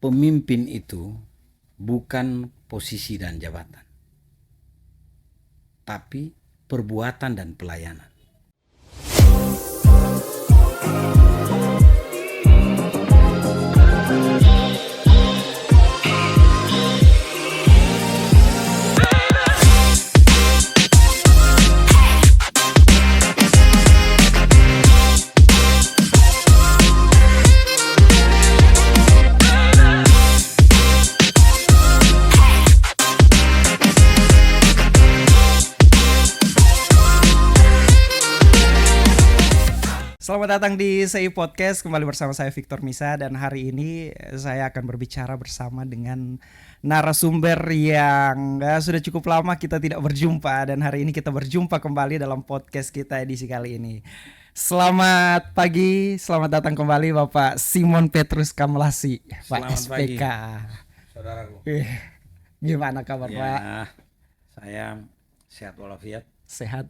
pemimpin itu bukan posisi dan jabatan, tapi perbuatan dan pelayanan. Selamat datang di CI Podcast, kembali bersama saya Victor Misa, dan hari ini saya akan berbicara bersama dengan narasumber yang sudah cukup lama kita tidak berjumpa, dan hari ini kita berjumpa kembali dalam podcast kita edisi kali ini. Selamat pagi, selamat datang kembali Bapak Simon Petrus Kamlasi, Pak Selamat SPK. pagi, saudaraku. Gimana kabar Ya, Pak? saya sehat walafiat. Sehat?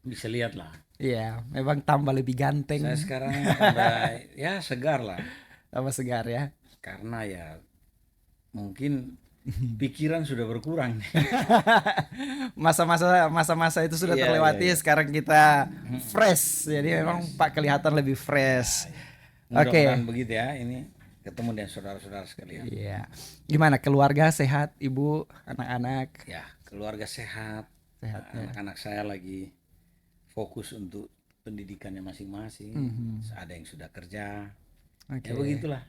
Bisa lihat lah. Iya, memang tambah lebih ganteng. Saya sekarang tambah ya segar lah. Tambah segar ya. Karena ya mungkin pikiran sudah berkurang. Masa-masa itu sudah Iya, terlewati. iya. Sekarang kita fresh, jadi memang Pak kelihatan lebih fresh. Oke. Mudah-mudahan begitu ya. Ini ketemu dengan saudara-saudara sekalian. Iya. Gimana keluarga sehat, ibu, anak-anak? Ya, keluarga sehat. Sehat, ya. Anak-anak saya lagi fokus untuk pendidikannya masing-masing. Ada yang sudah kerja. Oke. Ya begitulah.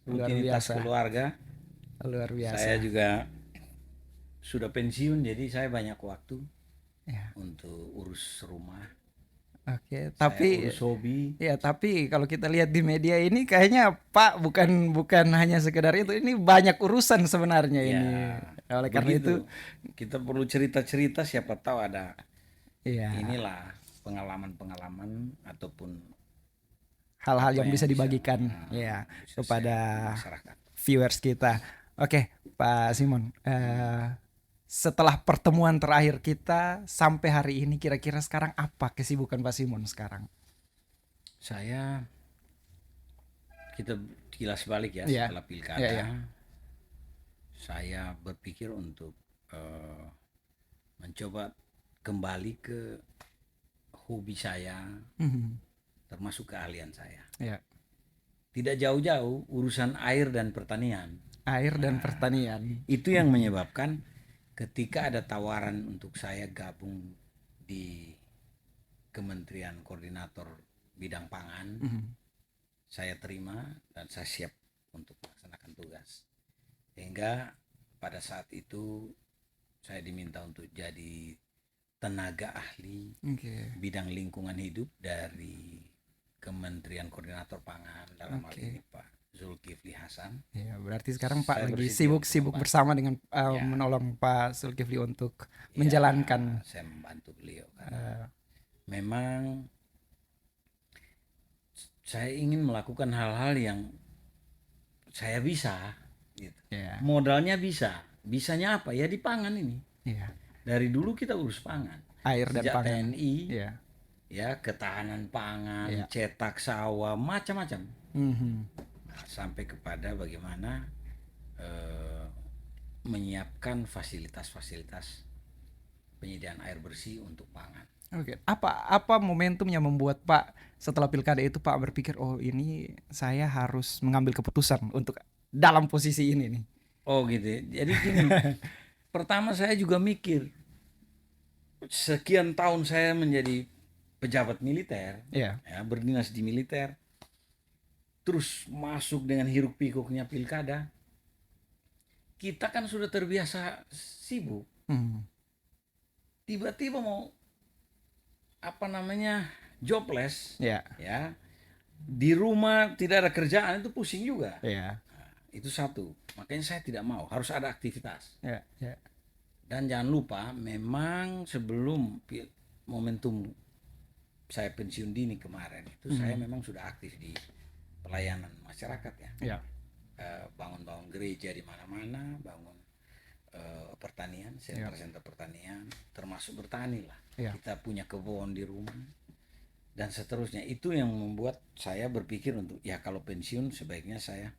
Luar Rutinitas biasa. keluarga. Luar biasa. Saya juga sudah pensiun, jadi saya banyak waktu Ya. untuk urus rumah. Oke, Saya tapi urus hobi. ya, tapi kalau kita lihat di media ini kayaknya Pak bukan hanya sekedar itu, ini banyak urusan sebenarnya Ya, ini. Oleh karena itu, begitu. Kita perlu cerita-cerita, siapa tahu ada iya, inilah pengalaman-pengalaman ataupun hal-hal yang apa bisa yang dibagikan bisa ya share kepada ke masyarakat. viewers kita. Oke, Pak Simon, setelah pertemuan terakhir kita sampai hari ini, kira-kira sekarang apa kesibukan Pak Simon sekarang? Kita kilas balik ya, Iya. setelah pilkada. Iya, iya. Saya berpikir untuk mencoba kembali ke hobi saya, termasuk keahlian saya. Ya, Tidak jauh-jauh urusan air dan pertanian. air dan pertanian. Itu yang menyebabkan ketika ada tawaran untuk saya gabung di Kementerian Koordinator Bidang Pangan, saya terima dan saya siap untuk melaksanakan tugas. Sehingga pada saat itu saya diminta untuk jadi tenaga ahli Oke. bidang lingkungan hidup dari Kementerian Koordinator Pangan, dalam hal Oke. ini Pak Zulkifli Hasan. Ya, berarti sekarang Pak Saya lagi bersedia sibuk-sibuk membantu. bersama dengan Ya. menolong Pak Zulkifli untuk Ya, menjalankan. saya membantu beliau karena memang saya ingin melakukan hal-hal yang saya bisa gitu. Ya, Modalnya bisanya apa ya, di pangan ini. ya. Dari dulu kita urus pangan, Air dan sejak pangan. TNI Ya. ya, ketahanan pangan, Ya. cetak sawah, macam-macam. Mhm. Nah, sampai kepada bagaimana menyiapkan fasilitas-fasilitas penyediaan air bersih untuk pangan. Oke, apa momentum yang membuat Pak setelah pilkada itu Pak berpikir, oh ini saya harus mengambil keputusan untuk dalam posisi ini nih. Oh gitu ya. Jadi gini, pertama saya juga mikir, sekian tahun saya menjadi pejabat militer, Ya. ya, berdinas di militer, terus masuk dengan hiruk pikuknya pilkada. Kita kan sudah terbiasa sibuk, tiba-tiba mau jobless, Ya. ya, di rumah tidak ada kerjaan, itu pusing juga. Ya. Itu satu, makanya saya tidak mau, harus ada aktivitas. Ya. Ya. Dan jangan lupa, memang sebelum momentum saya pensiun dini kemarin itu saya memang sudah aktif di pelayanan masyarakat ya. Ya. Bangun-bangun gereja di mana-mana, bangun pertanian, sentra-sentra pertanian, termasuk bertani lah. Ya. Kita punya kebun di rumah dan seterusnya. Itu yang membuat saya berpikir untuk ya kalau pensiun sebaiknya saya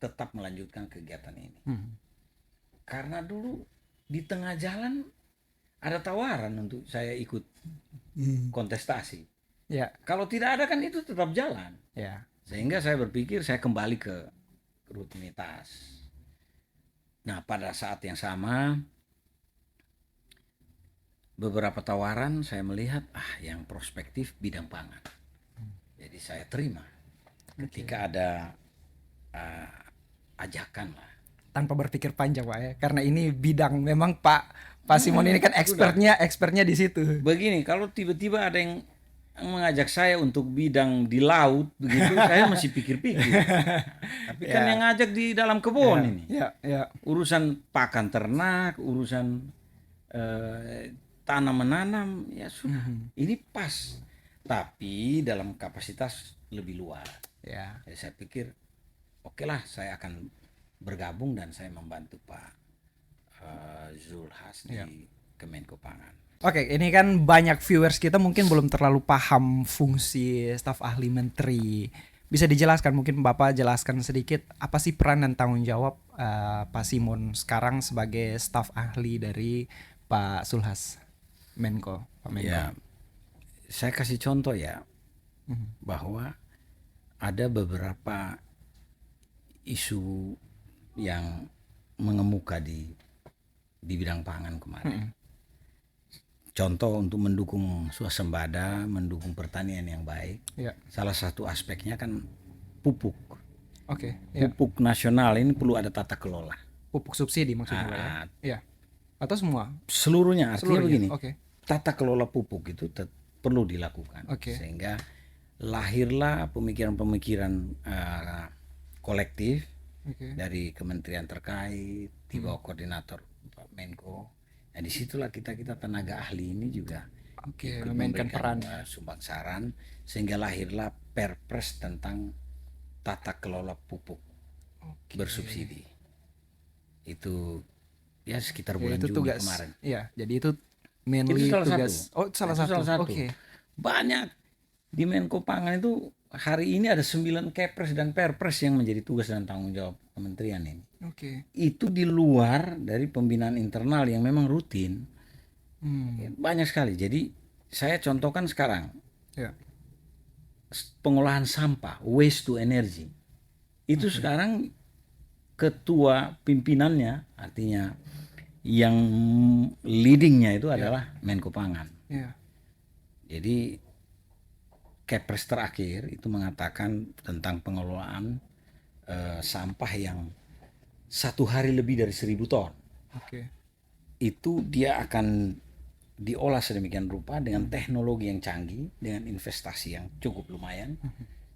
tetap melanjutkan kegiatan ini. Hmm. Karena dulu di tengah jalan ada tawaran untuk saya ikut kontestasi. Ya, Kalau tidak ada kan itu tetap jalan. ya. Sehingga saya berpikir saya kembali ke rutinitas. Nah, pada saat yang sama beberapa tawaran saya melihat yang prospektif bidang pangan. Jadi saya terima ketika ada ajakan lah. Tanpa berpikir panjang Pak ya, karena ini bidang memang Pak Simon ini kan expertnya di situ. Begini, kalau tiba-tiba ada yang mengajak saya untuk bidang di laut begitu, saya masih pikir-pikir. Tapi kan yang ngajak di dalam kebun ini. Ya, ya. Urusan pakan ternak, urusan tanam menanam, ya sudah. Ini pas. Tapi dalam kapasitas lebih luas. Ya. Jadi saya pikir, oke lah, saya akan bergabung dan saya membantu Pak Zulhas di Kemenko Pangan. Oke, ini kan banyak viewers kita mungkin belum terlalu paham fungsi staf ahli menteri. Bisa dijelaskan, mungkin Bapak jelaskan sedikit apa sih peran dan tanggung jawab Pak Simon sekarang sebagai staf ahli dari Pak Zulhas Menko, Pak Menko. Ya, saya kasih contoh ya, bahwa ada beberapa isu yang mengemuka di bidang pangan kemarin. Contoh untuk mendukung swasembada, mendukung pertanian yang baik. Ya. Salah satu aspeknya kan pupuk. Oke. Ya. Pupuk nasional ini perlu ada tata kelola. Pupuk subsidi maksudnya Pak ya? Ya. Atau semua? Seluruhnya, artinya begini. Oke. Tata kelola pupuk itu perlu dilakukan. Oke. Sehingga lahirlah pemikiran-pemikiran kolektif dari kementerian terkait, di bawah koordinator Pak Menko. Nah, disitulah kita tenaga ahli ini juga memainkan peran, sumbang saran, sehingga lahirlah Perpres tentang tata kelola pupuk bersubsidi. Itu ya sekitar bulan itu Juni tugas, kemarin. Ya, jadi itu mainly itu salah tugas. Satu. Oh, salah satu. Oke. Banyak di Menko Pangan itu hari ini ada 9 Kepres dan Perpres yang menjadi tugas dan tanggung jawab kementerian ini. Oke. Itu di luar dari pembinaan internal yang memang rutin. Banyak sekali. Jadi saya contohkan sekarang. Ya. Pengolahan sampah, waste to energy. Itu sekarang ketua pimpinannya, artinya yang leadingnya itu adalah Menko Pangan. Ya. Jadi Kepres terakhir itu mengatakan tentang pengelolaan sampah yang 1 hari lebih dari 1.000 ton. Oke. Itu dia akan diolah sedemikian rupa dengan teknologi yang canggih, dengan investasi yang cukup lumayan,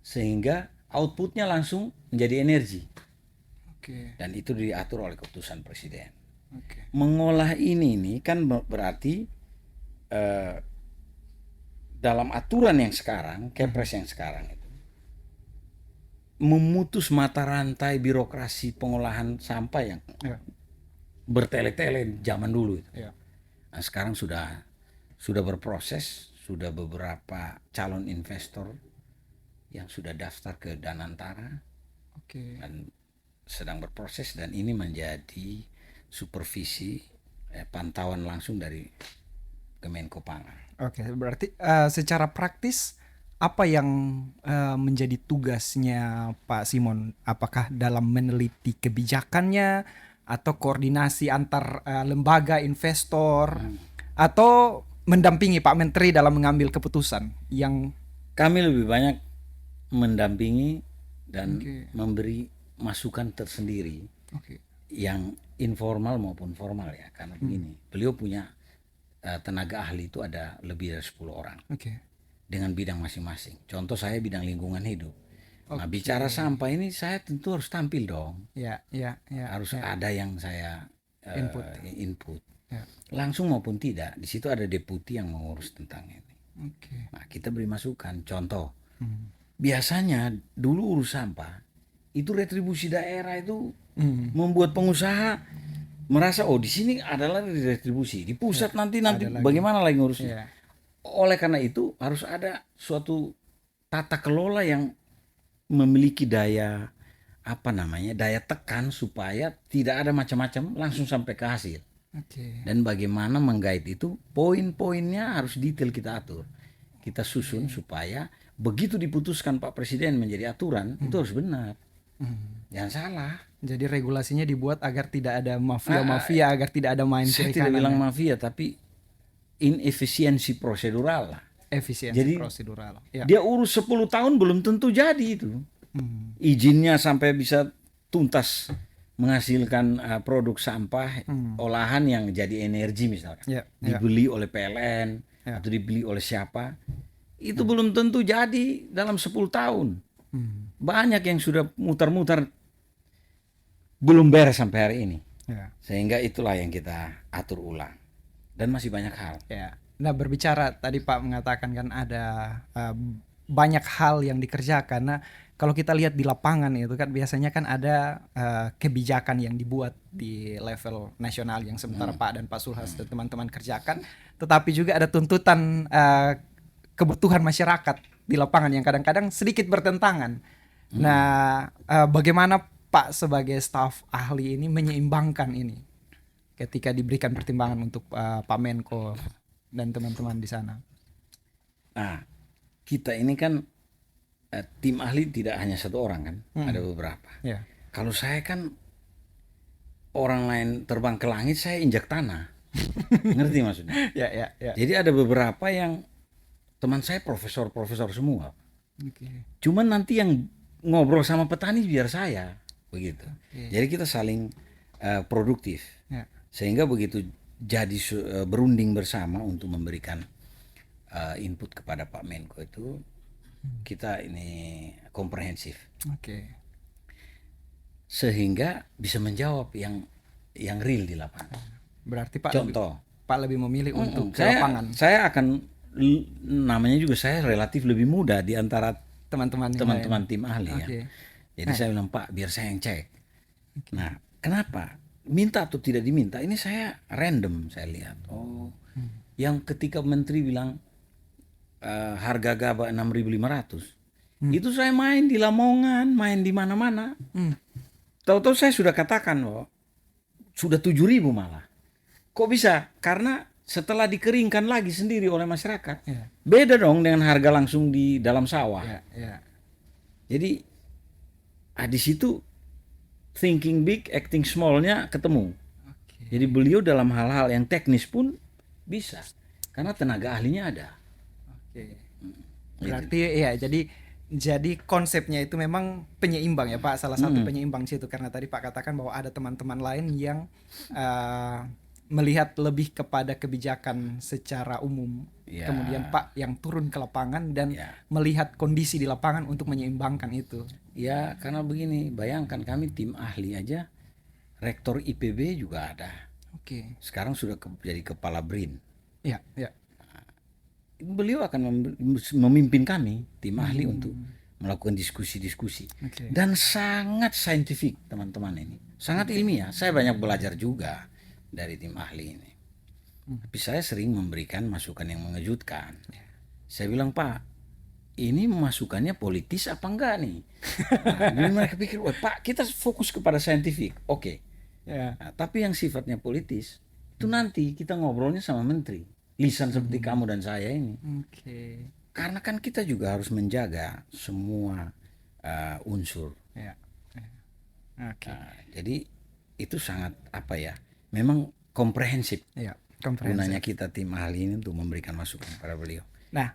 sehingga outputnya langsung menjadi energi. Oke. Dan itu diatur oleh keputusan presiden. Oke. Mengolah ini kan berarti dalam aturan yang sekarang, Kepres yang sekarang itu memutus mata rantai birokrasi pengolahan sampah yang bertele-tele zaman dulu itu. Ya. Nah, sekarang sudah berproses, sudah beberapa calon investor yang sudah daftar ke Danantara. Oke. Dan sedang berproses, dan ini menjadi supervisi pantauan langsung dari Kemenko Pangan. Oke, berarti secara praktis apa yang menjadi tugasnya Pak Simon? Apakah dalam meneliti kebijakannya atau koordinasi antar lembaga investor atau mendampingi Pak Menteri dalam mengambil keputusan? Yang kami lebih banyak mendampingi dan memberi masukan tersendiri yang informal maupun formal ya, karena begini, beliau punya tenaga ahli itu ada lebih dari 10 orang dengan bidang masing-masing. Contoh saya bidang lingkungan hidup. Nah, bicara sampah ini saya tentu harus tampil dong. Harus ada yang saya input. Langsung maupun tidak. Di situ ada deputi yang mengurus tentang ini. Nah, kita beri masukan. Contoh, biasanya dulu urus sampah itu retribusi daerah itu membuat pengusaha merasa di sini adalah retribusi, di pusat nanti bagaimana lagi ngurusnya. Oleh karena itu harus ada suatu tata kelola yang memiliki daya apa namanya, daya tekan supaya tidak ada macam-macam, langsung sampai ke hasil. Oke. Dan bagaimana menggait itu, poin-poinnya harus detail kita atur, kita susun supaya begitu diputuskan Pak Presiden menjadi aturan, itu harus benar, jangan salah. Jadi regulasinya dibuat agar tidak ada mafia-mafia, agar tidak ada main Saya kiri tidak kanan bilang ya. mafia, tapi inefisiensi prosedural lah. Efisiensi Jadi prosedural. Ya. dia urus 10 tahun belum tentu jadi itu. Izinnya sampai bisa tuntas menghasilkan produk sampah olahan yang jadi energi misalkan. Ya, Dibeli oleh PLN atau dibeli oleh siapa. Itu belum tentu jadi dalam 10 tahun. Banyak yang sudah mutar-mutar belum beres sampai hari ini. Ya. Sehingga itulah yang kita atur ulang. Dan masih banyak hal. Ya. Nah, berbicara tadi Pak mengatakan kan ada banyak hal yang dikerjakan. Nah, kalau kita lihat di lapangan itu kan biasanya kan ada kebijakan yang dibuat di level nasional yang sementara Pak dan Pak Sulhas dan teman-teman kerjakan, tetapi juga ada tuntutan kebutuhan masyarakat di lapangan yang kadang-kadang sedikit bertentangan. Nah, bagaimana Pak sebagai staf ahli ini menyeimbangkan ini ketika diberikan pertimbangan untuk Pak Menko dan teman-teman di sana? Nah, kita ini kan tim ahli tidak hanya satu orang kan, ada beberapa. Ya. Kalau saya kan orang lain terbang ke langit, saya injak tanah. Ngerti maksudnya? Ya. Jadi ada beberapa yang teman saya profesor semua. Oke. Cuman nanti yang ngobrol sama petani biar saya, begitu. Jadi kita saling produktif. Ya. Sehingga begitu jadi berunding bersama untuk memberikan input kepada Pak Menko itu, kita ini komprehensif. Oke. Sehingga bisa menjawab yang real di lapangan. Berarti Pak Contoh, Pak lebih memilih untuk ke saya, lapangan. saya akan namanya juga saya relatif lebih muda di antara Teman-teman tim ahli ya. Oke. Jadi saya bilang, Pak, biar saya yang cek. Nah, kenapa? Minta atau tidak diminta? Ini saya random saya lihat. Oh, yang ketika menteri bilang harga gabah 6.500, itu saya main di Lamongan, main di mana-mana. Tahu-tahu saya sudah katakan, oh, sudah 7.000 malah. Kok bisa? Karena setelah dikeringkan lagi sendiri oleh masyarakat, beda dong dengan harga langsung di dalam sawah. Ya. Jadi di situ thinking big, acting small-nya ketemu. Jadi beliau dalam hal-hal yang teknis pun bisa, karena tenaga ahlinya ada. Oke. Berarti ya, jadi konsepnya itu memang penyeimbang ya Pak, salah satu penyeimbang situ, karena tadi Pak katakan bahwa ada teman-teman lain yang melihat lebih kepada kebijakan secara umum. Ya. Kemudian Pak yang turun ke lapangan dan melihat kondisi di lapangan untuk menyeimbangkan itu. Ya, karena begini, bayangkan kami tim ahli aja, rektor IPB juga ada. Oke. Sekarang sudah jadi kepala BRIN. Ya. Beliau akan memimpin kami tim ahli untuk melakukan diskusi-diskusi. Oke. Dan sangat saintifik teman-teman ini, sangat ilmiah. Saya banyak belajar juga dari tim ahli ini. Tapi saya sering memberikan masukan yang mengejutkan. Saya bilang, Pak, ini masukannya politis apa enggak nih? Jadi mereka pikir, wah Pak, kita fokus kepada saintifik. Oke. Ya. Nah, tapi yang sifatnya politis itu nanti kita ngobrolnya sama menteri, lisan seperti kamu dan saya ini. Oke. Karena kan kita juga harus menjaga semua unsur. Ya. Oke. Jadi itu sangat apa ya? Memang komprehensif. Ya. Gunanya kita tim ahli ini untuk memberikan masukan kepada beliau. Nah,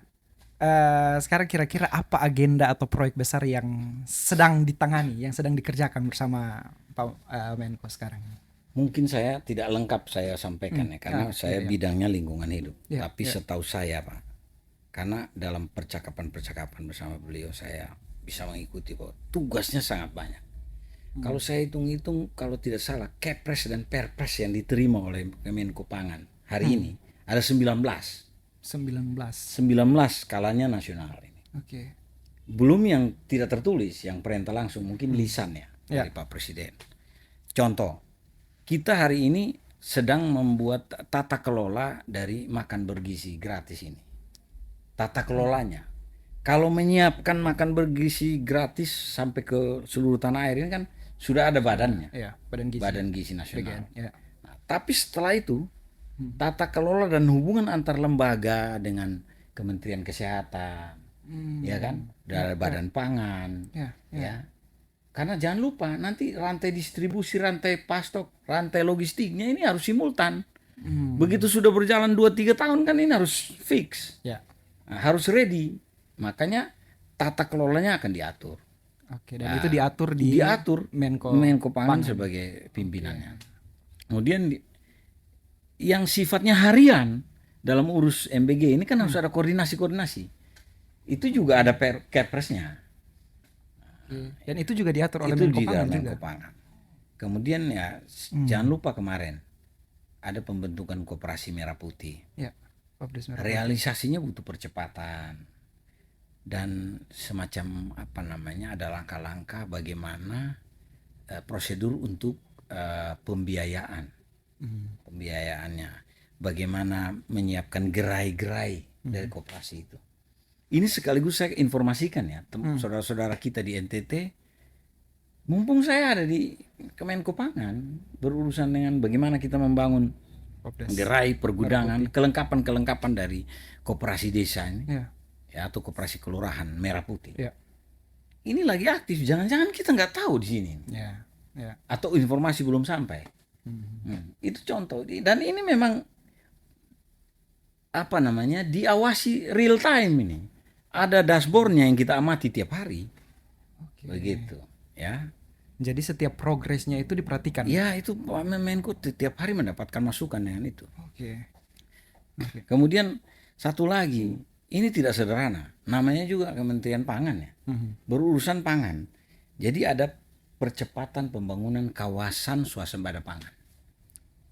sekarang kira-kira apa agenda atau proyek besar yang sedang ditangani, yang sedang dikerjakan bersama Pak Menko sekarang? Mungkin saya tidak lengkap saya sampaikan ya, karena saya bidangnya lingkungan hidup. Tapi setahu saya Pak, karena dalam percakapan-percakapan bersama beliau saya bisa mengikuti bahwa tugasnya sangat banyak. Kalau saya hitung-hitung, kalau tidak salah, Kepres dan Perpres yang diterima oleh Menko Pangan hari ini ada 19 skalanya nasional ini. Oke. Belum yang tidak tertulis, yang perintah langsung, mungkin lisan ya dari Pak Presiden. Contoh, kita hari ini sedang membuat tata kelola dari makan bergizi gratis ini. Tata kelolanya. Kalau menyiapkan makan bergizi gratis sampai ke seluruh tanah air ini kan sudah ada badannya, Ya, Badan Gizi. Badan Gizi Nasional. BGN, ya. Nah, tapi setelah itu tata kelola dan hubungan antar lembaga dengan Kementerian Kesehatan, ya kan, dari Badan Pangan, Ya, ya. Karena jangan lupa nanti rantai distribusi, rantai pastok, rantai logistiknya ini harus simultan. Begitu sudah berjalan 2-3 tahun kan ini harus fix. Ya. Nah, harus ready. Makanya tata kelolanya akan diatur. Oke, dan itu diatur di Menko Pangan sebagai pimpinannya. Kemudian yang sifatnya harian dalam urus MBG ini kan harus ada koordinasi. Itu juga ada Kepresnya. Dan itu juga diatur oleh Itu Menko juga Pangan juga. Menko Pangan. Kemudian ya jangan lupa kemarin ada pembentukan Koperasi Merah Putih. Ya. Kopdis Merah. Realisasinya butuh percepatan dan semacam ada langkah-langkah bagaimana prosedur untuk pembiayaannya, bagaimana menyiapkan gerai-gerai dari koperasi itu. Ini sekaligus saya informasikan ya saudara-saudara kita di NTT, mumpung saya ada di Kemenko Pangan berurusan dengan bagaimana kita membangun Kopdis. gerai pergudangan, kelengkapan dari koperasi desa ini, Ya. atau koperasi kelurahan Merah Putih. Ya. Ini lagi aktif, jangan-jangan kita nggak tahu di sini, Ya. atau informasi belum sampai. Itu contoh, dan ini memang diawasi real time ini. Ada dashboardnya yang kita amati tiap hari, begitu, ya. Jadi setiap progresnya itu diperhatikan. Ya itu Pak Menko tiap hari mendapatkan masukan dengan itu. Oke. Kemudian satu lagi, ini tidak sederhana. Namanya juga Kementerian Pangan ya. Berurusan pangan. Jadi ada percepatan pembangunan kawasan swasembada pangan.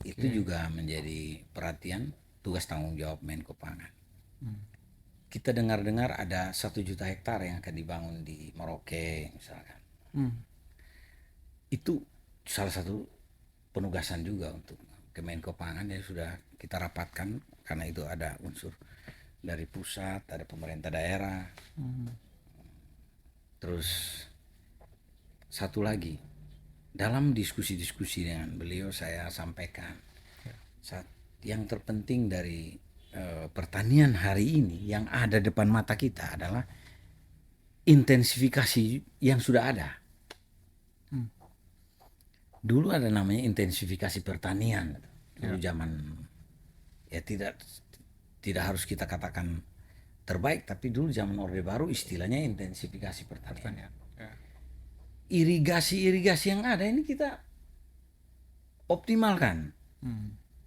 Itu juga menjadi perhatian, tugas tanggung jawab Menko Pangan. Kita dengar-dengar ada 1 juta hektar yang akan dibangun di Merauke misalkan. Itu salah satu penugasan juga untuk Kemenko Pangan yang sudah kita rapatkan, karena itu ada unsur dari pusat, ada pemerintah daerah. Terus satu lagi, dalam diskusi-diskusi dengan beliau saya sampaikan, yang terpenting dari pertanian hari ini yang ada depan mata kita adalah intensifikasi yang sudah ada. Dulu ada namanya intensifikasi pertanian. Dulu zaman ya tidak harus kita katakan terbaik, tapi dulu zaman Orde Baru istilahnya intensifikasi pertanian. Irigasi yang ada ini kita optimalkan,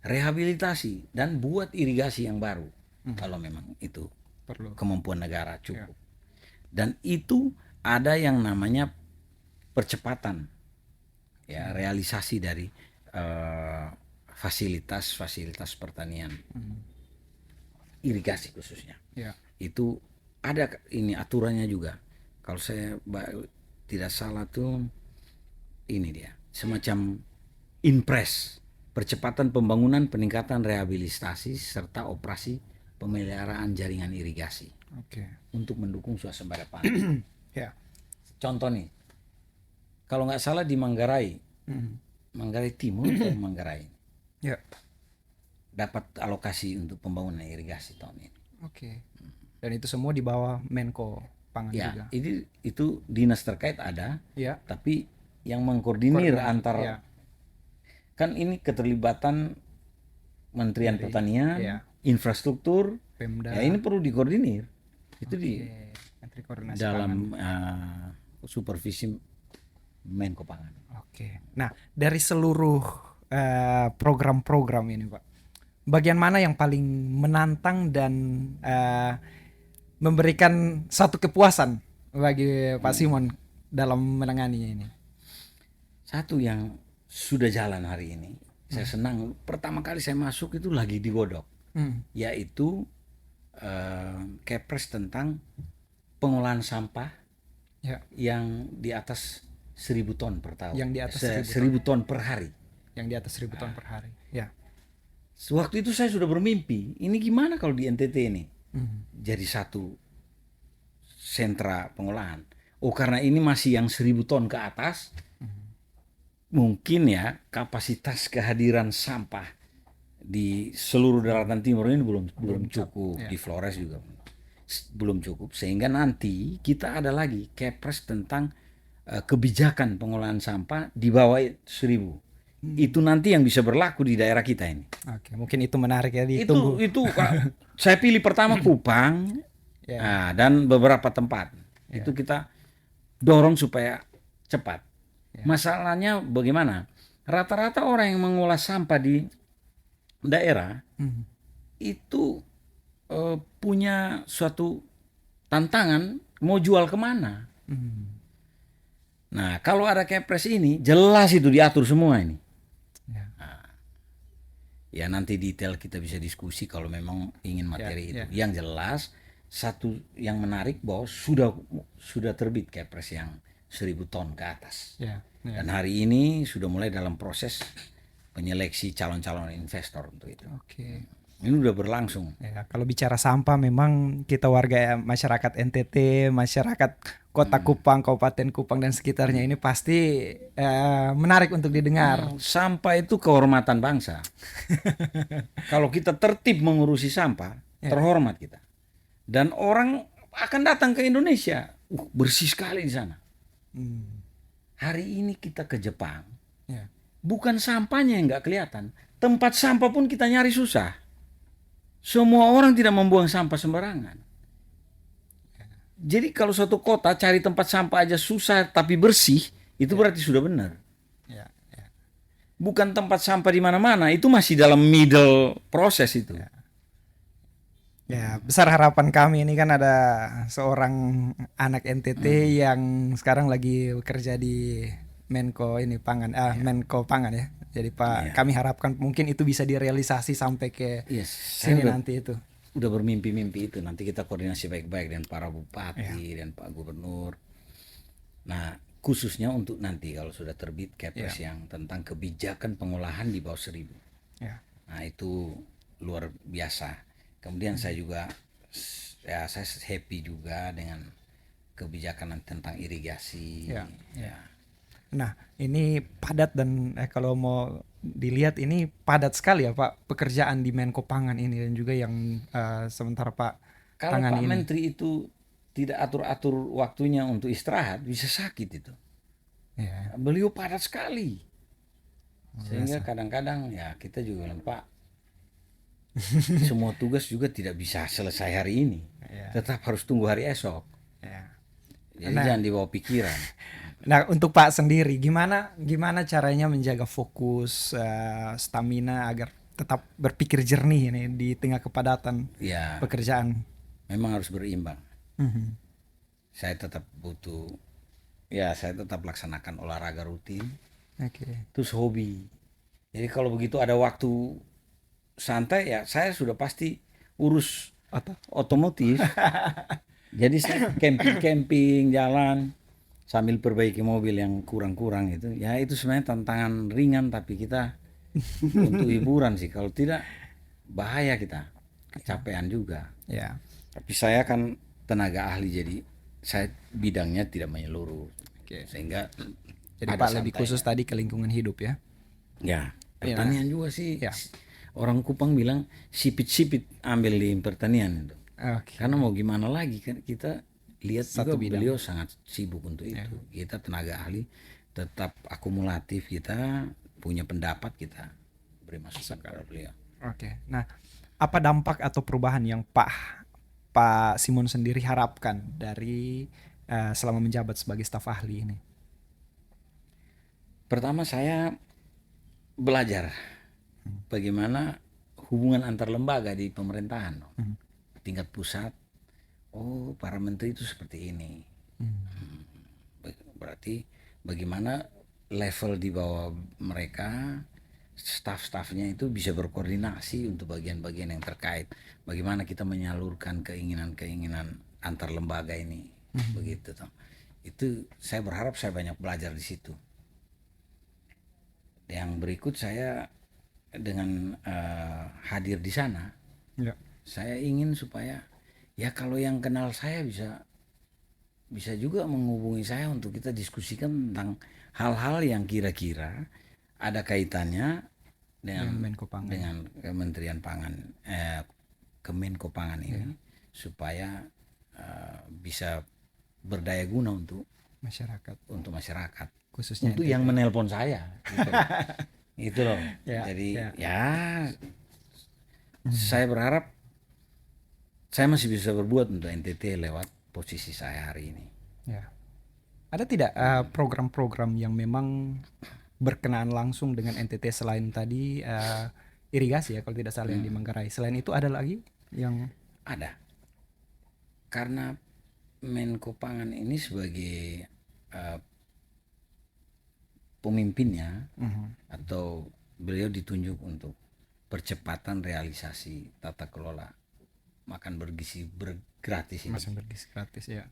rehabilitasi dan buat irigasi yang baru kalau memang itu Perlu. kemampuan negara cukup. Dan itu ada yang namanya percepatan ya, realisasi dari fasilitas pertanian, irigasi khususnya. Itu ada ini aturannya juga. Kalau saya tidak salah tuh ini dia, semacam impres, percepatan pembangunan, peningkatan rehabilitasi serta operasi pemeliharaan jaringan irigasi untuk mendukung swasembada pangan. Contoh nih, kalau nggak salah di Manggarai, Manggarai Timur atau Manggarai, dapat alokasi untuk pembangunan irigasi tahun ini. Dan itu semua di bawah Menko Pangan juga. Itu dinas terkait ada, tapi yang mengkoordinir antar kan ini keterlibatan Kementerian Pertanian, infrastruktur, Pemda. ya ini perlu dikoordinir. Itu di Menteri Koordinasi dalam supervisi Menko Pangan. Nah, dari seluruh program-program ini, Pak, bagian mana yang paling menantang dan memberikan satu kepuasan bagi Pak Simon dalam menanganinya ini? Satu yang sudah jalan hari ini, saya senang. Pertama kali saya masuk itu lagi digodok, yaitu Kepres tentang pengolahan sampah yang di atas 1.000 ton per tahun. Yang di atas 1.000 ton per hari. Yang di atas 1.000 ton per hari. Waktu itu saya sudah bermimpi, ini gimana kalau di NTT ini jadi sentra pengolahan. Oh, karena ini masih yang 1.000 ton ke atas, mungkin ya kapasitas kehadiran sampah di seluruh daratan timur ini belum cukup, di Flores juga belum cukup, sehingga nanti kita ada lagi kepres tentang kebijakan pengolahan sampah di bawah 1.000. Itu nanti yang bisa berlaku di daerah kita ini. Oke, mungkin itu menarik ya, ditunggu. Itu saya pilih pertama Kupang, dan beberapa tempat. Itu kita dorong supaya cepat. Masalahnya bagaimana? Rata-rata orang yang mengolah sampah di daerah itu punya suatu tantangan mau jual kemana. Nah, kalau ada kepres ini jelas itu diatur semua ini. Ya nanti detail kita bisa diskusi kalau memang ingin materi itu. Yang jelas satu yang menarik bahwa sudah terbit kepres yang 1.000 ton ke atas. Dan hari ini sudah mulai dalam proses penyeleksi calon-calon investor untuk itu. Ini udah berlangsung. Ya, kalau bicara sampah memang kita warga masyarakat NTT, masyarakat Kota Kupang, Kabupaten Kupang dan sekitarnya ini pasti menarik untuk didengar. Sampah itu kehormatan bangsa. Kalau kita tertib mengurusi sampah, terhormat kita. Dan orang akan datang ke Indonesia. Bersih sekali di sana. Hari ini kita ke Jepang. Bukan sampahnya yang nggak kelihatan. Tempat sampah pun kita nyari susah. Semua orang tidak membuang sampah sembarangan. Jadi kalau suatu kota cari tempat sampah aja susah tapi bersih, itu berarti sudah benar. Bukan tempat sampah di mana-mana, itu masih dalam middle proses itu. Ya, besar harapan kami ini kan ada seorang anak NTT yang sekarang lagi bekerja di Menko Menko Pangan ya. Jadi Pak, kami harapkan mungkin itu bisa direalisasi sampai ke sini nanti itu. Udah bermimpi-mimpi itu. Nanti kita koordinasi baik-baik dengan para bupati dan Pak Gubernur. Nah, khususnya untuk nanti kalau sudah terbit kepres yang tentang kebijakan pengolahan di bawah 1.000. Nah, itu luar biasa. Kemudian saya juga saya happy juga dengan kebijakan tentang irigasi. Nah, ini padat dan kalau mau dilihat ini padat sekali ya Pak pekerjaan di Menko Pangan ini dan juga yang sementara Pak kalau Pangan Pak ini. Menteri itu tidak atur-atur waktunya untuk istirahat bisa sakit itu. Beliau padat sekali. Sehingga kadang-kadang ya kita juga bilang Pak, semua tugas juga tidak bisa selesai hari ini. Tetap harus tunggu hari esok. Jadi jangan dibawa pikiran. Nah, untuk Pak sendiri gimana caranya menjaga fokus, stamina agar tetap berpikir jernih ini di tengah kepadatan pekerjaan? Memang harus berimbang. Saya tetap saya tetap laksanakan olahraga rutin. Terus hobi. Jadi kalau begitu ada waktu santai ya saya sudah pasti urus otomotif. Jadi saya camping jalan sambil perbaiki mobil yang kurang-kurang itu. Ya itu sebenarnya tantangan ringan tapi kita untuk hiburan sih. Kalau tidak bahaya kita, kecapean juga. Tapi saya kan tenaga ahli jadi saya bidangnya tidak menyeluruh. Sehingga jadi Pak lebih khusus tadi ke lingkungan hidup ya. Pertanian juga sih. Orang Kupang bilang sipit-sipit ambil di pertanian itu. Karena mau gimana lagi kan kita lihat juga beliau sangat sibuk untuk itu. Kita tenaga ahli tetap akumulatif, kita punya pendapat, kita beri masukan kepada beliau. Nah, apa dampak atau perubahan yang Pak Simon sendiri harapkan dari selama menjabat sebagai staf ahli ini? Pertama saya belajar bagaimana hubungan antar lembaga di pemerintahan. Tingkat pusat, para menteri itu seperti ini. Berarti bagaimana level di bawah mereka, staf-stafnya itu bisa berkoordinasi untuk bagian-bagian yang terkait. Bagaimana kita menyalurkan keinginan-keinginan antar lembaga ini. Begitu toh. Itu saya berharap saya banyak belajar di situ. Yang berikut saya dengan hadir di sana, saya ingin supaya ya kalau yang kenal saya bisa bisa juga menghubungi saya untuk kita diskusikan tentang hal-hal yang kira-kira ada kaitannya dengan Menko Pangan. dengan Kementerian Pangan, Kemenko Pangan ini, supaya bisa berdaya guna untuk masyarakat, khususnya untuk NTT. yang menelpon saya gitu. Itu loh. Jadi saya berharap saya masih bisa berbuat untuk NTT lewat posisi saya hari ini. Ya. Ada tidak program-program yang memang berkenaan langsung dengan NTT selain tadi irigasi ya kalau tidak salah yang di Manggarai. Selain itu ada lagi yang ada. Karena Menko Pangan ini sebagai pemimpinnya atau beliau ditunjuk untuk percepatan realisasi tata kelola makan bergizi gratis ini. makan bergizi gratis ya.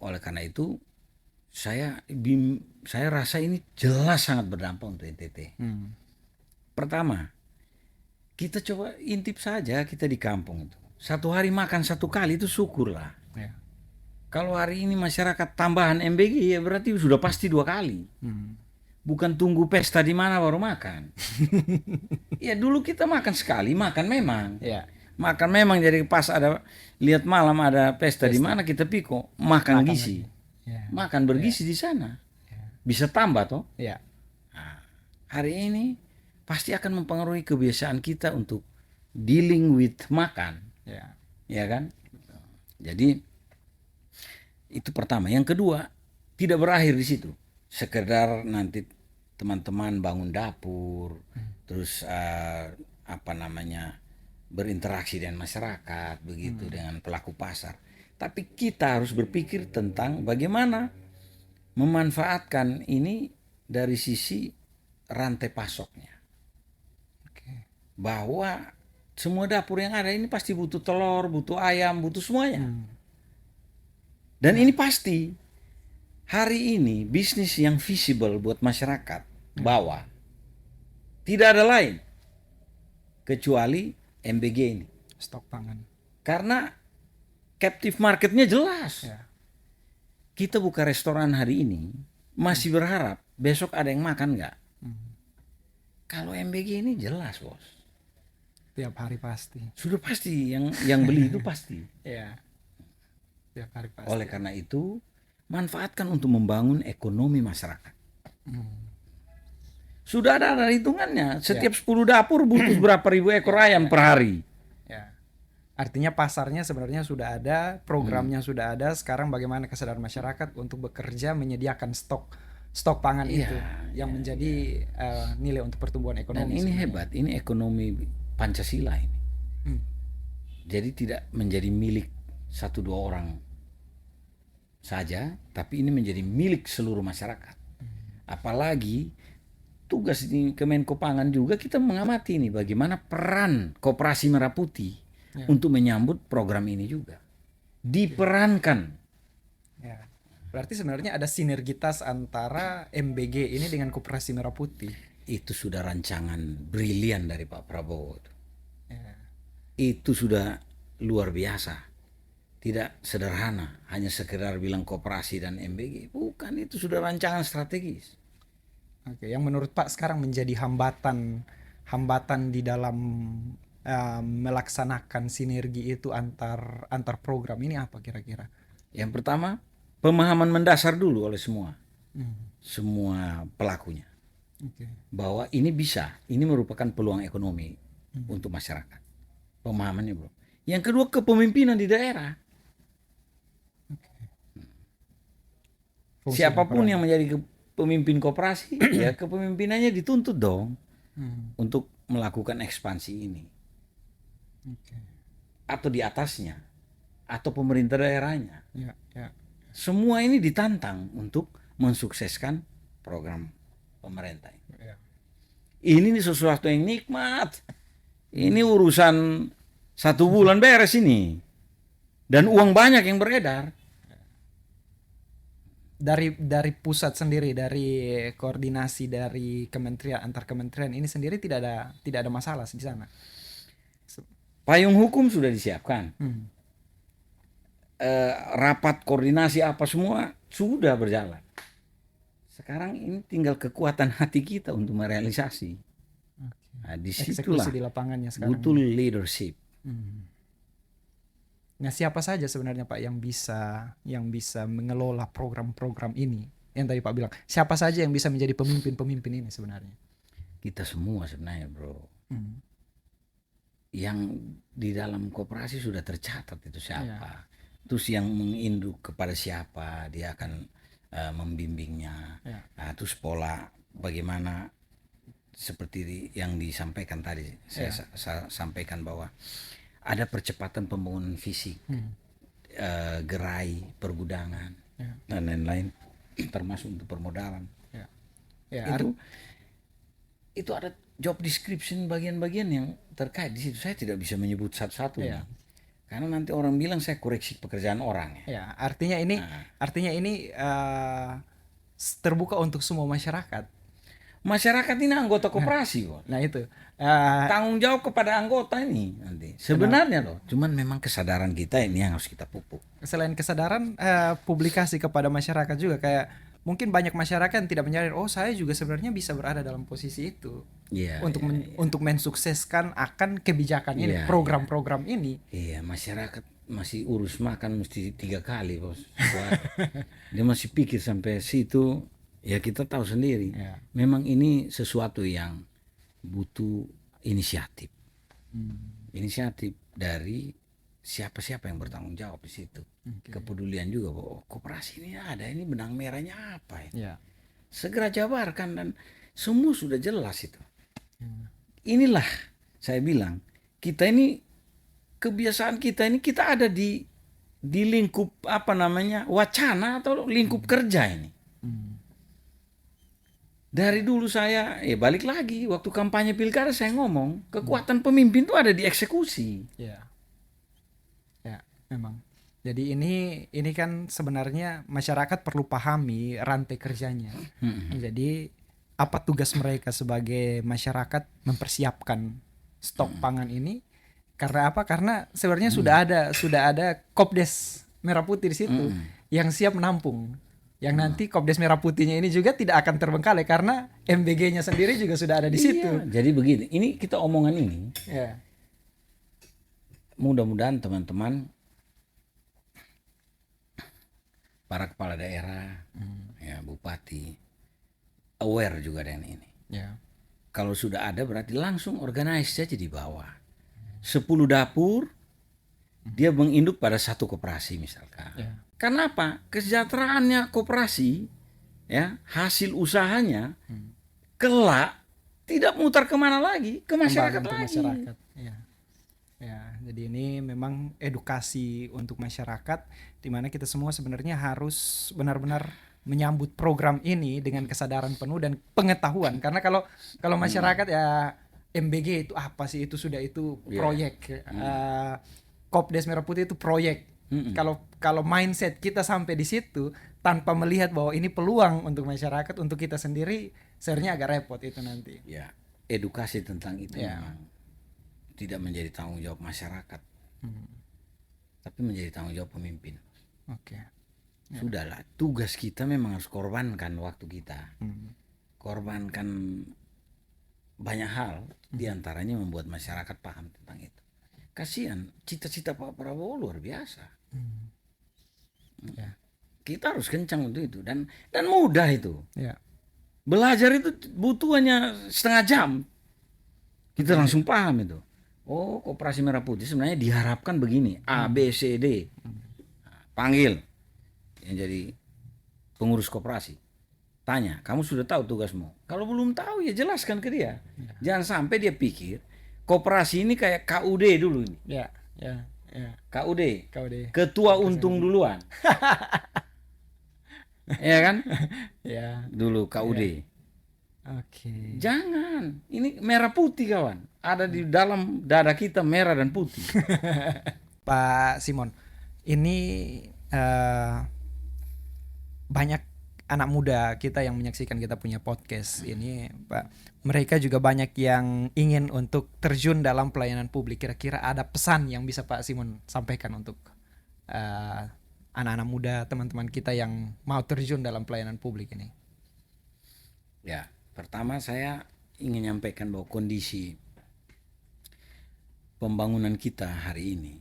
Oleh karena itu saya rasa ini jelas sangat berdampak untuk NTT. Pertama, kita coba intip saja kita di kampung itu. Satu hari makan satu kali itu syukurlah. Ya. Kalau hari ini masyarakat tambahan MBG ya berarti sudah pasti 2 kali. Bukan tunggu pesta di mana baru makan. Ya dulu kita makan sekali, makan memang. Ya. Makan memang, jadi pas ada lihat malam ada pesta di mana kita piko makan gizi. Ya. Makan bergizi di sana. Bisa tambah toh. Ya. Nah, hari ini pasti akan mempengaruhi kebiasaan kita untuk dealing with makan. Ya kan? Jadi itu pertama. Yang kedua, tidak berakhir di situ. Sekedar nanti teman-teman bangun dapur, terus berinteraksi dengan masyarakat, begitu dengan pelaku pasar. Tapi kita harus berpikir tentang bagaimana memanfaatkan ini dari sisi rantai pasoknya. Bahwa semua dapur yang ada ini pasti butuh telur, butuh ayam, butuh semuanya. Dan ini pasti hari ini bisnis yang visible buat masyarakat bawah tidak ada lain kecuali MBG ini. Stok pangan. Karena captive marketnya jelas. Kita buka restoran hari ini masih berharap besok ada yang makan nggak? Kalau MBG ini jelas bos. Tiap hari pasti. Sudah pasti yang beli itu pasti. Ya. Tiap hari pasti. Oleh karena itu manfaatkan untuk membangun ekonomi masyarakat. Sudah ada hitungannya. Setiap 10 dapur butuh berapa ribu ekor ayam per hari. Ya. Artinya pasarnya sebenarnya sudah ada, programnya sudah ada. Sekarang bagaimana kesadaran masyarakat untuk bekerja menyediakan stok pangan itu yang menjadi nilai untuk pertumbuhan ekonomi. Dan ini hebat, ini ekonomi Pancasila ini. Jadi tidak menjadi milik 1-2 orang saja, tapi ini menjadi milik seluruh masyarakat. Apalagi tugas di Kemenko Pangan juga kita mengamati ini bagaimana peran Koperasi Merah Putih untuk menyambut program ini juga diperankan. Berarti sebenarnya ada sinergitas antara MBG ini dengan Koperasi Merah Putih. Itu sudah rancangan brilian dari Pak Prabowo. Itu sudah luar biasa. Tidak sederhana, hanya sekedar bilang koperasi dan MBG. Bukan, itu sudah rancangan strategis. Oke, yang menurut Pak sekarang menjadi hambatan di dalam melaksanakan sinergi itu antar program ini apa kira-kira? Yang pertama, pemahaman mendasar dulu oleh semua pelakunya. Bahwa ini bisa, ini merupakan peluang ekonomi untuk masyarakat. Pemahamannya bro. Yang kedua, kepemimpinan di daerah. Siapapun yang menjadi pemimpin koperasi, ya kepemimpinannya dituntut dong untuk melakukan ekspansi ini. Atau di atasnya, atau pemerintah daerahnya. Semua ini ditantang untuk mensukseskan program pemerintah. Ini sesuatu yang nikmat. Ini urusan 1 bulan beres ini. Dan uang banyak yang beredar. Dari pusat sendiri, dari koordinasi dari kementerian antar kementerian ini sendiri tidak ada masalah di sana. Payung hukum sudah disiapkan. rapat koordinasi apa semua sudah berjalan. Sekarang ini tinggal kekuatan hati kita untuk merealisasi. Nah, disitulah Eksekusi di lapangannya sekarang. butuh leadership. Nah, siapa saja sebenarnya Pak yang bisa mengelola program-program ini? Yang tadi Pak bilang, siapa saja yang bisa menjadi pemimpin-pemimpin ini sebenarnya? Kita semua sebenarnya, bro. Yang di dalam koperasi sudah tercatat itu siapa. Terus yang menginduk kepada siapa, dia akan membimbingnya. Nah, terus pola bagaimana seperti yang disampaikan tadi. Saya sampaikan bahwa ada percepatan pembangunan fisik, gerai, pergudangan, dan lain-lain, termasuk untuk permodalan. Itu ada job description bagian-bagian yang terkait di situ. Saya tidak bisa menyebut satu-satu nih. Karena nanti orang bilang saya koreksi pekerjaan orang. Ya, artinya ini terbuka untuk semua masyarakat. Masyarakat ini anggota koperasi kok. Nah itu tanggung jawab kepada anggota ini nanti. Sebenarnya loh, cuman memang kesadaran kita ini yang harus kita pupuk. Selain kesadaran, publikasi kepada masyarakat juga, kayak mungkin banyak masyarakat yang tidak menyadari, oh saya juga sebenarnya bisa berada dalam posisi itu. Untuk mensukseskan akan kebijakan ini, program-program ini. Iya, masyarakat masih urus makan mesti 3 kali, bos. Dia masih pikir sampai situ. Ya kita tahu sendiri. Memang ini sesuatu yang butuh inisiatif. Inisiatif dari siapa-siapa yang bertanggung jawab di situ. Kepedulian juga bahwa koperasi ini ada, ini benang merahnya apa ya. Segera jabarkan dan semua sudah jelas itu. Inilah saya bilang, kita ini kebiasaan kita ini, kita ada di lingkup wacana atau lingkup kerja ini. Dari dulu saya balik lagi waktu kampanye pilkada saya ngomong, kekuatan pemimpin itu ada di eksekusi. Ya, memang. Jadi ini kan sebenarnya masyarakat perlu pahami rantai kerjanya. Jadi apa tugas mereka sebagai masyarakat mempersiapkan stok pangan ini? Karena apa? Karena sebenarnya sudah ada Kopdes Merah Putih di situ yang siap menampung. Yang nanti Kopdes Merah Putihnya ini juga tidak akan terbengkalai karena MBG-nya sendiri juga sudah ada di situ. Jadi begini, ini kita omongan ini. Mudah-mudahan teman-teman para kepala daerah, bupati aware juga dengan ini. Kalau sudah ada berarti langsung organize saja di bawah. 10 dapur dia menginduk pada satu koperasi misalkan. Karena apa? Kesejahteraannya koperasi, hasil usahanya kelak tidak mutar kemana lagi, ke masyarakat lagi. Jadi ini memang edukasi untuk masyarakat, di mana kita semua sebenarnya harus benar-benar menyambut program ini dengan kesadaran penuh dan pengetahuan. Karena kalau masyarakat MBG itu apa sih? Itu sudah proyek. Kopdes Merah Putih itu proyek. Kalau mindset kita sampai di situ tanpa melihat bahwa ini peluang untuk masyarakat, untuk kita sendiri, sebenarnya agak repot itu nanti. Edukasi tentang itu memang tidak menjadi tanggung jawab masyarakat, tapi menjadi tanggung jawab pemimpin. Sudahlah, tugas kita memang harus korbankan waktu kita, korbankan banyak hal, diantaranya membuat masyarakat paham tentang itu. Kasihan, cita-cita Pak Prabowo luar biasa. Kita harus kencang untuk itu dan mudah itu. Belajar itu butuh hanya setengah jam. Kita langsung paham itu. Oh, Koperasi Merah Putih sebenarnya diharapkan begini, A, B, C, D. Panggil yang jadi pengurus koperasi. Tanya, kamu sudah tahu tugasmu? Kalau belum tahu ya jelaskan ke dia. Jangan sampai dia pikir koperasi ini kayak KUD dulu ini. KUD. Ketua untung duluan. Ya kan? Dulu KUD. Jangan. Ini merah putih kawan. Ada di dalam dada kita merah dan putih. Pak Simon, ini banyak anak muda kita yang menyaksikan kita punya podcast ini, Pak. Mereka juga banyak yang ingin untuk terjun dalam pelayanan publik. Kira-kira ada pesan yang bisa Pak Simon sampaikan untuk eh, anak-anak muda, teman-teman kita yang mau terjun dalam pelayanan publik ini? Ya, pertama saya ingin nyampaikan bahwa kondisi pembangunan kita hari ini,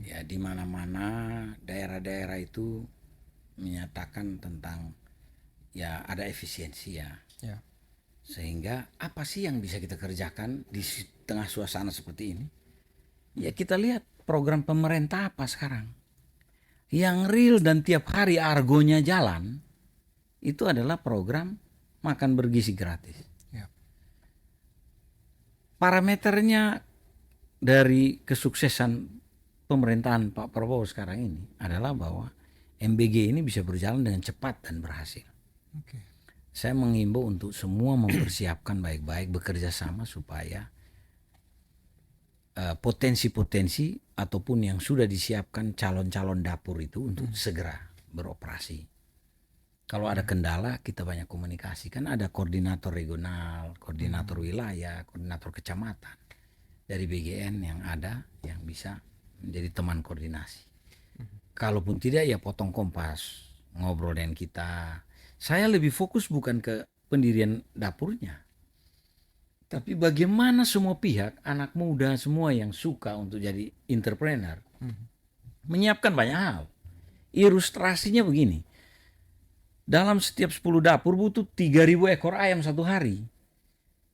ya di mana-mana daerah-daerah itu menyatakan tentang ya ada efisiensi ya. Ya. Sehingga apa sih yang bisa kita kerjakan di tengah suasana seperti ini? Ya kita lihat program pemerintah apa sekarang. Yang real dan tiap hari argonya jalan itu adalah program makan bergizi gratis. Ya. Parameternya dari kesuksesan pemerintahan Pak Prabowo sekarang ini adalah bahwa MBG ini bisa berjalan dengan cepat dan berhasil. Oke. Saya mengimbau untuk semua mempersiapkan baik-baik, bekerja sama supaya potensi-potensi ataupun yang sudah disiapkan calon-calon dapur itu untuk segera beroperasi. Kalau ada kendala, kita banyak komunikasi. Kan ada koordinator regional, koordinator wilayah, koordinator kecamatan dari BGN yang ada, yang bisa menjadi teman koordinasi. Kalaupun tidak, ya potong kompas, ngobrol dengan kita. Saya lebih fokus bukan ke pendirian dapurnya, tapi bagaimana semua pihak, anak muda semua yang suka untuk jadi entrepreneur, menyiapkan banyak hal. Ilustrasinya begini, dalam setiap 10 dapur butuh 3.000 ekor ayam satu hari.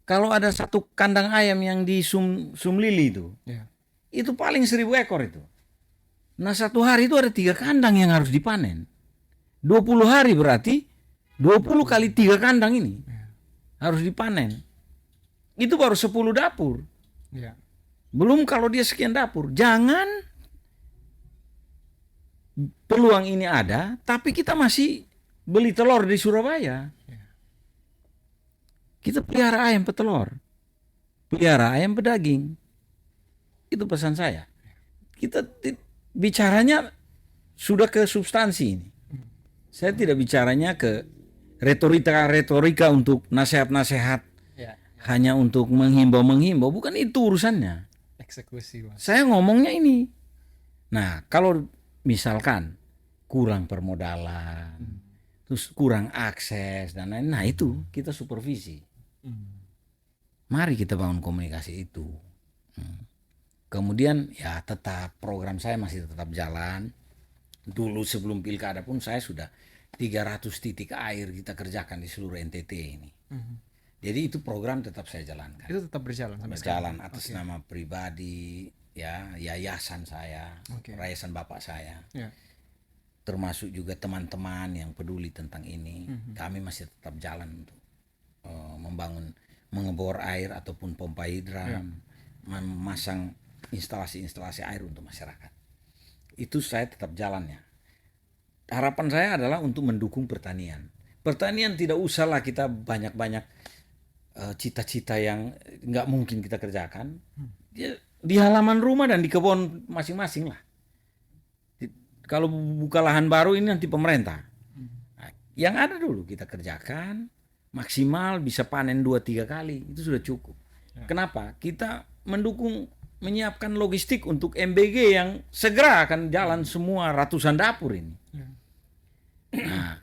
Kalau ada satu kandang ayam yang di Sumlili itu paling 1.000 ekor itu. Nah satu hari itu ada 3 kandang yang harus dipanen. 20 hari berarti 20 kali 3 kandang ini harus dipanen. Itu baru 10 dapur. Ya. Belum kalau dia sekian dapur. Jangan peluang ini ada, tapi kita masih beli telur di Surabaya. Kita pelihara ayam petelur. Pelihara ayam pedaging. Itu pesan saya. Kita bicaranya sudah ke substansi ini. Saya tidak bicaranya ke retorika untuk nasihat-nasihat, hanya untuk menghimbau. Bukan itu urusannya. Eksekusi, Mas. Saya ngomongnya ini. Nah, kalau misalkan kurang permodalan, terus kurang akses dan lain, nah itu kita supervisi. Mari kita bangun komunikasi itu. Kemudian ya tetap program saya masih tetap jalan. Dulu sebelum pilkada pun saya sudah 300 titik air kita kerjakan di seluruh NTT ini. Jadi itu program tetap saya jalankan. Itu tetap berjalan sampai Berjalan sekarang. atas nama pribadi, ya yayasan saya, yayasan bapak saya. Ya. Termasuk juga teman-teman yang peduli tentang ini. Kami masih tetap jalan untuk membangun, mengebor air ataupun pompa hidran, memasang instalasi-instalasi air untuk masyarakat. Itu saya tetap jalannya. Harapan saya adalah untuk mendukung pertanian. Pertanian tidak usahlah kita banyak-banyak cita-cita yang nggak mungkin kita kerjakan. Di halaman rumah dan di kebun masing-masing lah. Kalau buka lahan baru ini nanti pemerintah. Nah, yang ada dulu kita kerjakan, maksimal bisa panen 2-3 kali, itu sudah cukup. Kenapa? Kita mendukung, menyiapkan logistik untuk MBG yang segera akan jalan semua ratusan dapur ini. Nah,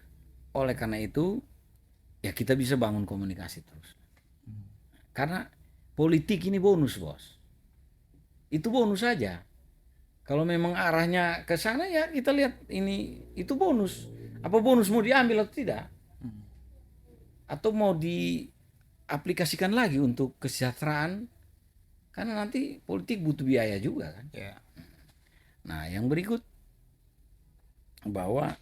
oleh karena itu ya kita bisa bangun komunikasi terus. Karena politik ini bonus, bos. Itu bonus saja. Kalau memang arahnya ke sana ya kita lihat ini itu bonus. Apa bonus mau diambil atau tidak? Atau mau diaplikasikan lagi untuk kesejahteraan? Karena nanti politik butuh biaya juga kan. Ya. Nah, yang berikut bahwa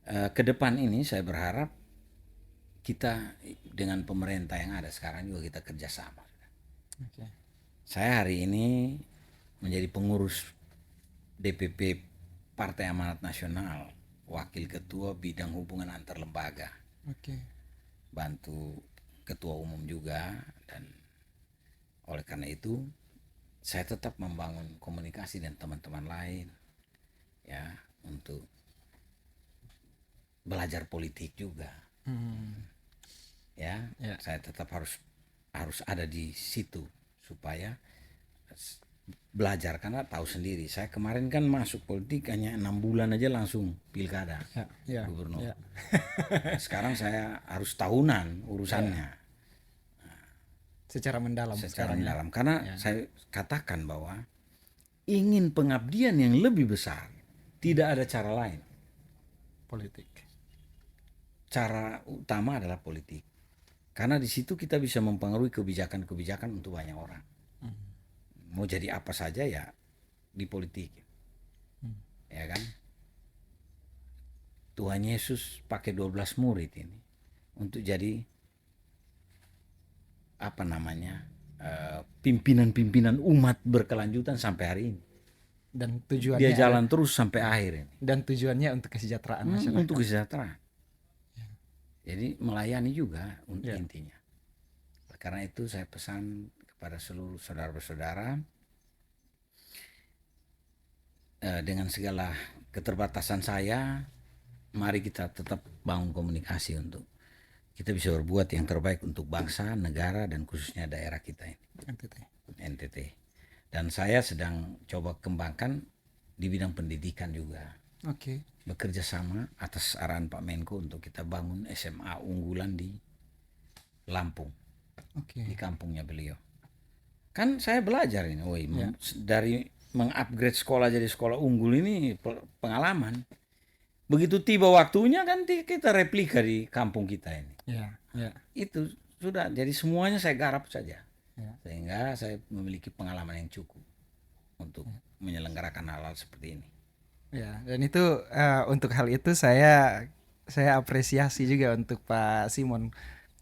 ke depan ini saya berharap kita dengan pemerintah yang ada sekarang juga kita kerjasama. Saya hari ini menjadi pengurus DPP Partai Amanat Nasional, wakil ketua bidang hubungan antar lembaga. Bantu ketua umum juga, dan oleh karena itu saya tetap membangun komunikasi dengan teman-teman lain ya untuk belajar politik juga. Saya tetap harus ada di situ supaya belajar karena tahu sendiri. Saya kemarin kan masuk politik hanya 6 bulan aja langsung pilkada gubernur. Sekarang saya harus tahunan urusannya. Secara mendalam. Secara mendalam. Karena saya katakan bahwa ingin pengabdian yang lebih besar, tidak ada cara lain. Politik. Cara utama adalah politik. Karena di situ kita bisa mempengaruhi kebijakan-kebijakan untuk banyak orang. Mau jadi apa saja ya di politik. Ya kan? Tuhan Yesus pakai 12 murid ini untuk jadi apa namanya? Pimpinan-pimpinan umat berkelanjutan sampai hari ini. Dan tujuannya dia jalan terus sampai akhir ini. Dan tujuannya untuk kesejahteraan masyarakat. Untuk kesejahteraan. Jadi melayani juga intinya. Karena itu saya pesan kepada seluruh saudara-saudara, dengan segala keterbatasan saya, mari kita tetap bangun komunikasi untuk kita bisa berbuat yang terbaik untuk bangsa, negara, dan khususnya daerah kita ini. NTT. Dan saya sedang coba kembangkan di bidang pendidikan juga. Bekerja sama atas arahan Pak Menko untuk kita bangun SMA unggulan di Lampung. Di kampungnya beliau. Kan saya belajar ini, dari mengupgrade sekolah jadi sekolah unggul ini pengalaman. Begitu tiba waktunya kan kita replika di kampung kita ini. Itu sudah, jadi semuanya saya garap saja. Sehingga saya memiliki pengalaman yang cukup untuk menyelenggarakan hal-hal seperti ini. Dan itu untuk hal itu saya apresiasi juga untuk Pak Simon,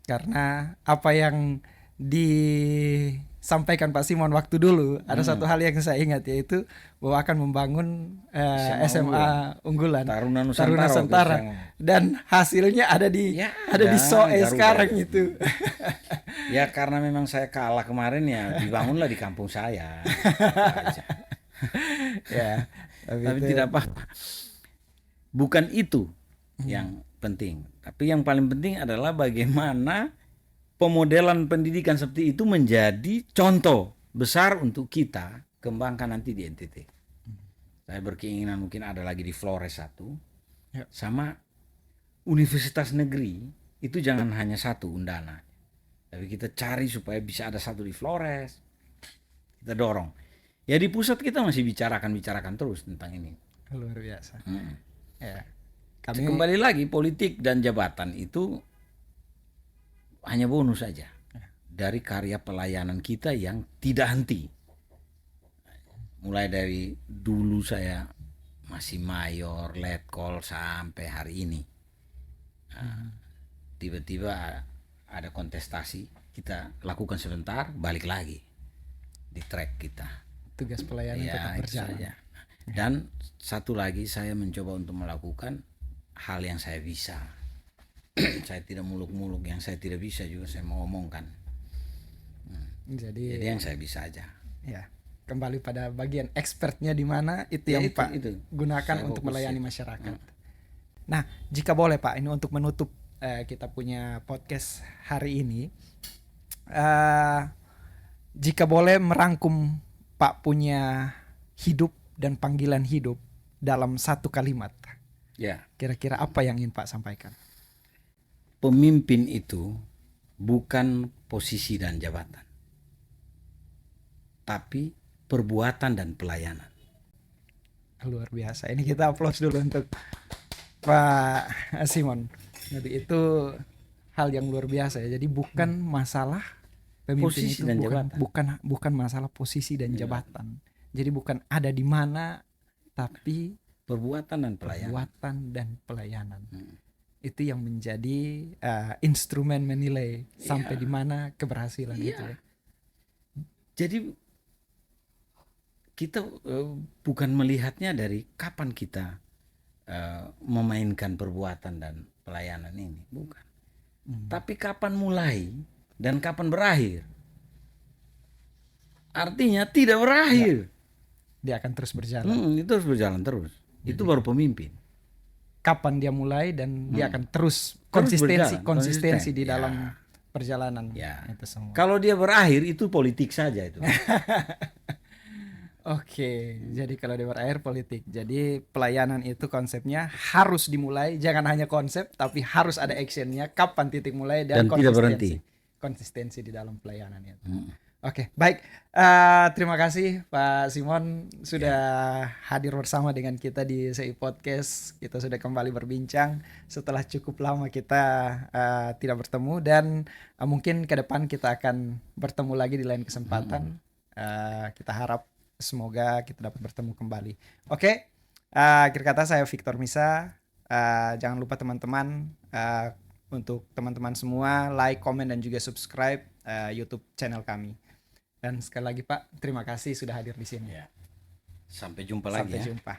karena apa yang disampaikan Pak Simon waktu dulu ada satu hal yang saya ingat, yaitu bahwa akan membangun SMA unggulan Taruna Nusantara dan hasilnya ada di SOE sekarang itu. Ya karena memang saya kalah kemarin ya dibangunlah di kampung saya. Tapi tidak apa-apa. Bukan itu yang penting. Tapi yang paling penting adalah bagaimana pemodelan pendidikan seperti itu menjadi contoh besar untuk kita kembangkan nanti di NTT. Saya berkeinginan mungkin ada lagi di Flores 1 sama universitas negeri itu jangan hanya satu Undana, tapi kita cari supaya bisa ada satu di Flores. Kita dorong. Ya di pusat kita masih bicarakan terus tentang ini. Luar biasa. Kembali lagi politik dan jabatan itu hanya bonus saja dari karya pelayanan kita yang tidak henti. Mulai dari dulu saya masih mayor, letkol sampai hari ini. Tiba-tiba ada kontestasi, kita lakukan sebentar, balik lagi di track kita. Tugas pelayanan tetap berjalan. Dan satu lagi saya mencoba untuk melakukan hal yang saya bisa. Saya tidak muluk-muluk, yang saya tidak bisa juga saya mau omongkan. Jadi yang saya bisa aja. Kembali pada bagian expertnya di mana itu yang Pak gunakan untuk melayani masyarakat. Nah, jika boleh Pak, ini untuk menutup kita punya podcast hari ini, jika boleh merangkum Pak punya hidup dan panggilan hidup dalam satu kalimat, kira-kira apa yang ingin Pak sampaikan? Pemimpin itu bukan posisi dan jabatan, tapi perbuatan dan pelayanan. Luar biasa. Ini kita aplaus dulu untuk Pak Simon. Jadi itu hal yang luar biasa ya. Jadi bukan masalah pemimpin posisi itu dan jabatan. bukan masalah posisi dan jabatan. Jadi bukan ada di mana, tapi perbuatan dan pelayanan. Itu yang menjadi instrumen menilai sampai di mana keberhasilan itu ya. Jadi kita bukan melihatnya dari kapan kita memainkan perbuatan dan pelayanan ini, bukan. Tapi kapan mulai dan kapan berakhir. Artinya tidak berakhir. Dia akan terus berjalan. Itu harus berjalan terus. Itu baru pemimpin. Kapan dia mulai dan dia akan terus konsistensi di dalam perjalanan itu semua. Kalau dia berakhir itu politik saja itu. Oke, jadi kalau di berakhir politik. Jadi pelayanan itu konsepnya harus dimulai, jangan hanya konsep, tapi harus ada actionnya. Kapan titik mulai dan Dan tidak berhenti. konsistensi di dalam pelayanan itu. Mm. Oke, baik. Terima kasih Pak Simon sudah hadir bersama dengan kita di CI Podcast. Kita sudah kembali berbincang setelah cukup lama kita tidak bertemu dan mungkin ke depan kita akan bertemu lagi di lain kesempatan. Kita harap semoga kita dapat bertemu kembali. Oke, akhir kata saya Victor Misa. Jangan lupa teman-teman, untuk teman-teman semua like, komen dan juga subscribe YouTube channel kami. Dan sekali lagi Pak, terima kasih sudah hadir di sini. Ya. Sampai jumpa lagi. Sampai ya. jumpa.